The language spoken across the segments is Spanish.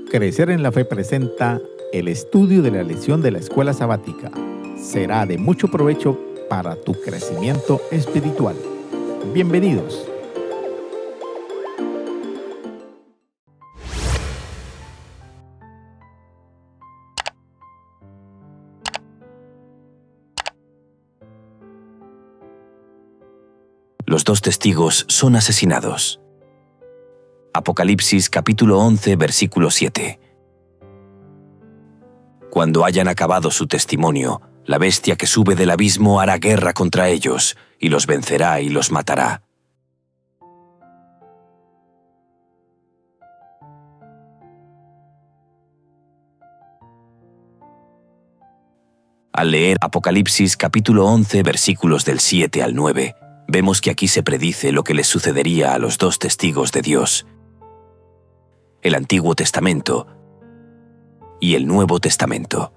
Crecer en la Fe presenta el estudio de la lección de la escuela sabática. Será de mucho provecho para tu crecimiento espiritual. Bienvenidos. Los dos testigos son asesinados. Apocalipsis capítulo 11, versículo 7. Cuando hayan acabado su testimonio, la bestia que sube del abismo hará guerra contra ellos, y los vencerá y los matará. Al leer Apocalipsis capítulo 11, versículos del 7 al 9, vemos que aquí se predice lo que les sucedería a los dos testigos de Dios: el Antiguo Testamento y el Nuevo Testamento.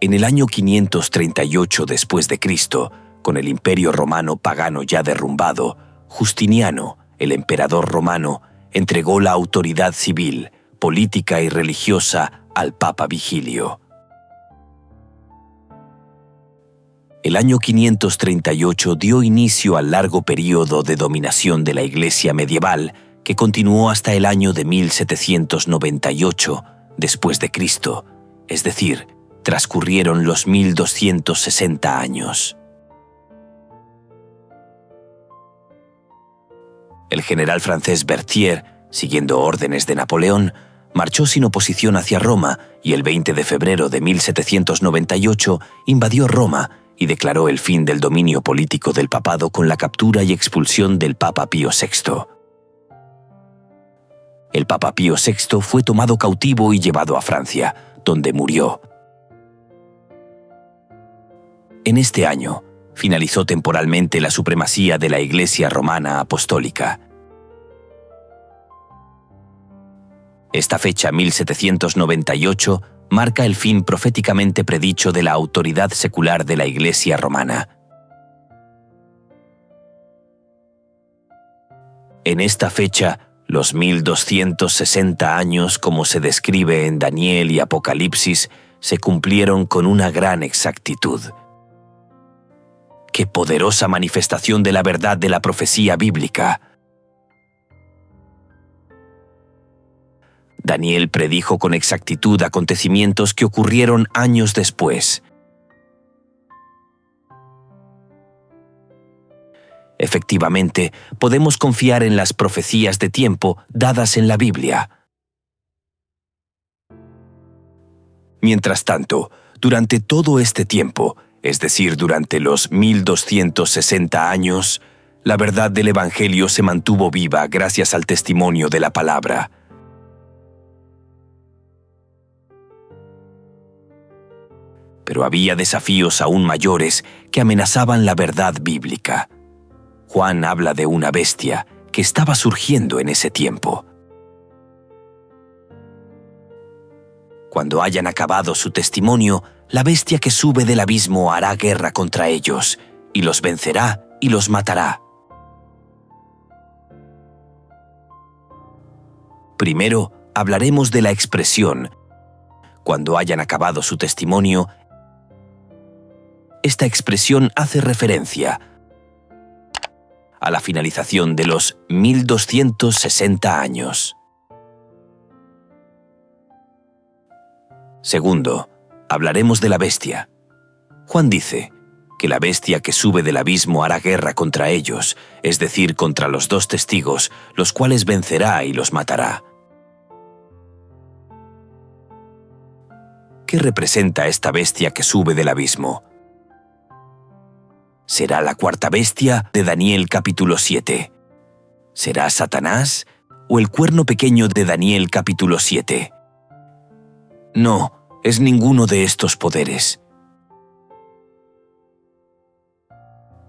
En el año 538 después de Cristo, con el Imperio Romano pagano ya derrumbado, Justiniano, el emperador romano, entregó la autoridad civil, política y religiosa al Papa Vigilio. El año 538 dio inicio al largo período de dominación de la Iglesia medieval, que continuó hasta el año de 1798 después de Cristo, es decir, transcurrieron los 1260 años. El general francés Berthier, siguiendo órdenes de Napoleón, marchó sin oposición hacia Roma y el 20 de febrero de 1798 invadió Roma y declaró el fin del dominio político del papado con la captura y expulsión del Papa Pío VI. El Papa Pío VI fue tomado cautivo y llevado a Francia, donde murió. En este año, finalizó temporalmente la supremacía de la Iglesia Romana Apostólica. Esta fecha, 1798, marca el fin proféticamente predicho de la autoridad secular de la Iglesia romana. En esta fecha, los 1260 años, como se describe en Daniel y Apocalipsis, se cumplieron con una gran exactitud. ¡Qué poderosa manifestación de la verdad de la profecía bíblica! Daniel predijo con exactitud acontecimientos que ocurrieron años después. Efectivamente, podemos confiar en las profecías de tiempo dadas en la Biblia. Mientras tanto, durante todo este tiempo, es decir, durante los 1260 años, la verdad del Evangelio se mantuvo viva gracias al testimonio de la palabra. Pero había desafíos aún mayores que amenazaban la verdad bíblica. Juan habla de una bestia que estaba surgiendo en ese tiempo. Cuando hayan acabado su testimonio, la bestia que sube del abismo hará guerra contra ellos, y los vencerá y los matará. Primero, hablaremos de la expresión «cuando hayan acabado su testimonio». Esta expresión hace referencia a la finalización de los 1260 años. Segundo, hablaremos de la bestia. Juan dice que la bestia que sube del abismo hará guerra contra ellos, es decir, contra los dos testigos, los cuales vencerá y los matará. ¿Qué representa esta bestia que sube del abismo? ¿Será la cuarta bestia de Daniel capítulo 7? ¿Será Satanás o el cuerno pequeño de Daniel capítulo 7? No, es ninguno de estos poderes.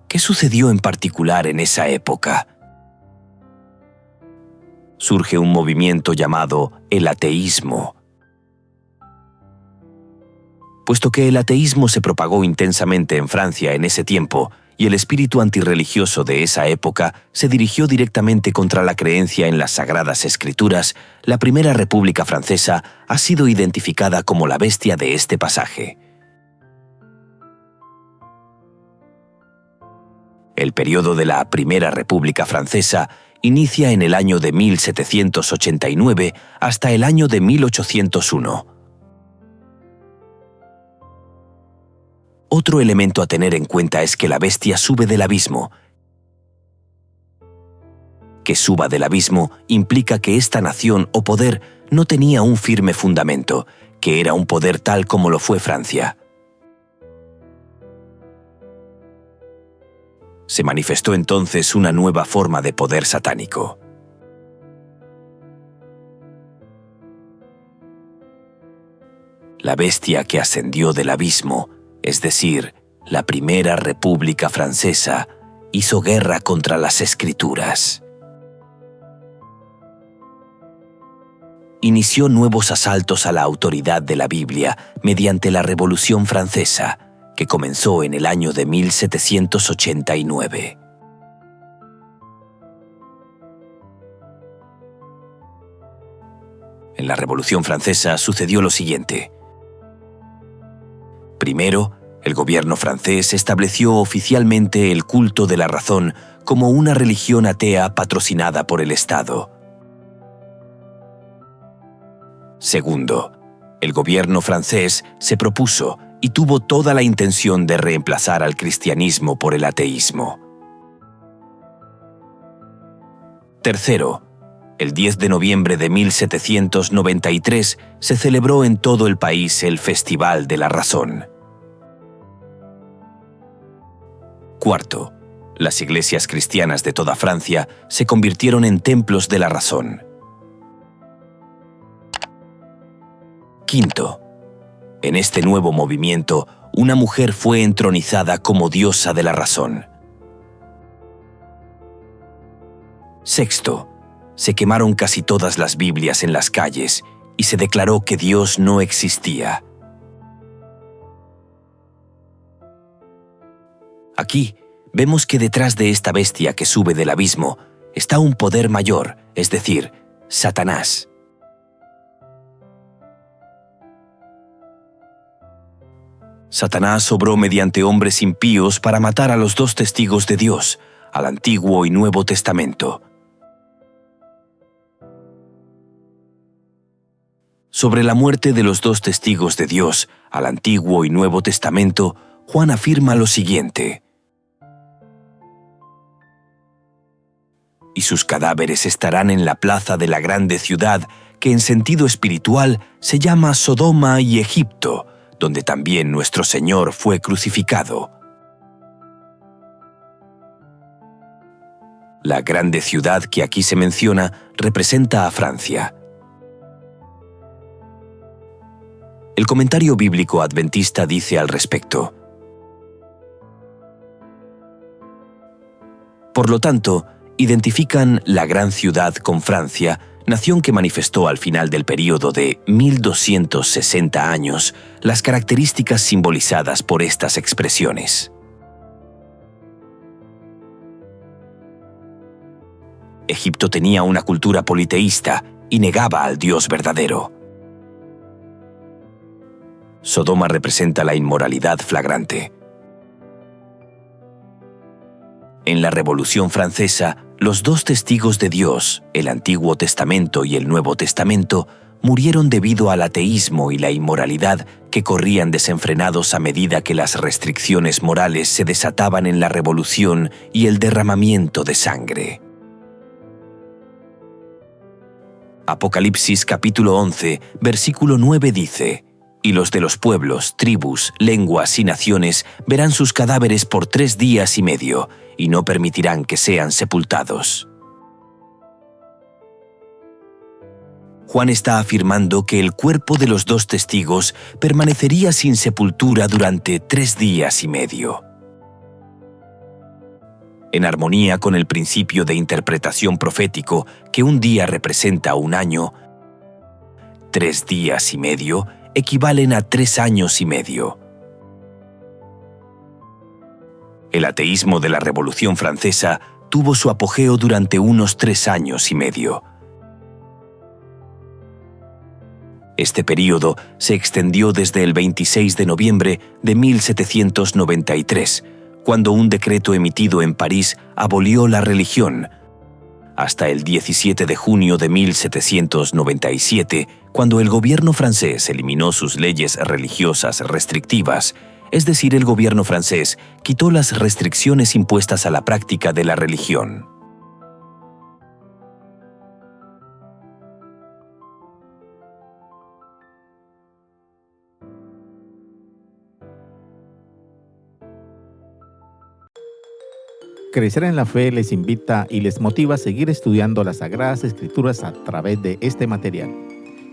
¿Qué sucedió en particular en esa época? Surge un movimiento llamado el ateísmo. Puesto que el ateísmo se propagó intensamente en Francia en ese tiempo y el espíritu antirreligioso de esa época se dirigió directamente contra la creencia en las Sagradas Escrituras, la Primera República Francesa ha sido identificada como la bestia de este pasaje. El periodo de la Primera República Francesa inicia en el año de 1789 hasta el año de 1801. Otro elemento a tener en cuenta es que la bestia sube del abismo. Que suba del abismo implica que esta nación o poder no tenía un firme fundamento, que era un poder tal como lo fue Francia. Se manifestó entonces una nueva forma de poder satánico. La bestia que ascendió del abismo, es decir, la Primera República Francesa, hizo guerra contra las Escrituras. Inició nuevos asaltos a la autoridad de la Biblia mediante la Revolución Francesa, que comenzó en el año de 1789. En la Revolución Francesa sucedió lo siguiente. Primero, el gobierno francés estableció oficialmente el culto de la razón como una religión atea patrocinada por el Estado. Segundo, el gobierno francés se propuso y tuvo toda la intención de reemplazar al cristianismo por el ateísmo. Tercero, el 10 de noviembre de 1793 se celebró en todo el país el Festival de la Razón. Cuarto, las iglesias cristianas de toda Francia se convirtieron en templos de la razón. Quinto, en este nuevo movimiento, una mujer fue entronizada como diosa de la razón. Sexto, se quemaron casi todas las Biblias en las calles y se declaró que Dios no existía. Aquí vemos que detrás de esta bestia que sube del abismo está un poder mayor, es decir, Satanás. Satanás obró mediante hombres impíos para matar a los dos testigos de Dios, al Antiguo y Nuevo Testamento. Sobre la muerte de los dos testigos de Dios, al Antiguo y Nuevo Testamento, Juan afirma lo siguiente: y sus cadáveres estarán en la plaza de la grande ciudad, que en sentido espiritual se llama Sodoma y Egipto, donde también nuestro Señor fue crucificado. La grande ciudad que aquí se menciona representa a Francia. El comentario bíblico adventista dice al respecto: por lo tanto, identifican la gran ciudad con Francia, nación que manifestó al final del período de 1260 años las características simbolizadas por estas expresiones. Egipto tenía una cultura politeísta y negaba al Dios verdadero. Sodoma representa la inmoralidad flagrante. En la Revolución Francesa, los dos testigos de Dios, el Antiguo Testamento y el Nuevo Testamento, murieron debido al ateísmo y la inmoralidad que corrían desenfrenados a medida que las restricciones morales se desataban en la Revolución y el derramamiento de sangre. Apocalipsis capítulo 11, versículo 9 dice: y los de los pueblos, tribus, lenguas y naciones verán sus cadáveres por 3 días y medio, y no permitirán que sean sepultados. Juan está afirmando que el cuerpo de los dos testigos permanecería sin sepultura durante 3 días y medio. En armonía con el principio de interpretación profético que un día representa un año, 3 días y medio equivalen a 3 años y medio. El ateísmo de la Revolución Francesa tuvo su apogeo durante unos 3 años y medio. Este período se extendió desde el 26 de noviembre de 1793, cuando un decreto emitido en París abolió la religión, hasta el 17 de junio de 1797, cuando el gobierno francés eliminó sus leyes religiosas restrictivas, es decir, el gobierno francés quitó las restricciones impuestas a la práctica de la religión. Crecer en la Fe les invita y les motiva a seguir estudiando las Sagradas Escrituras a través de este material.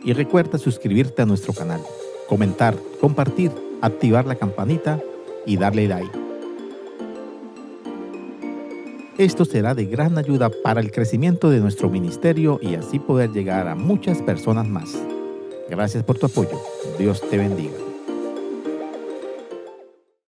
Y recuerda suscribirte a nuestro canal, comentar, compartir, activar la campanita y darle like. Esto será de gran ayuda para el crecimiento de nuestro ministerio y así poder llegar a muchas personas más. Gracias por tu apoyo. Dios te bendiga.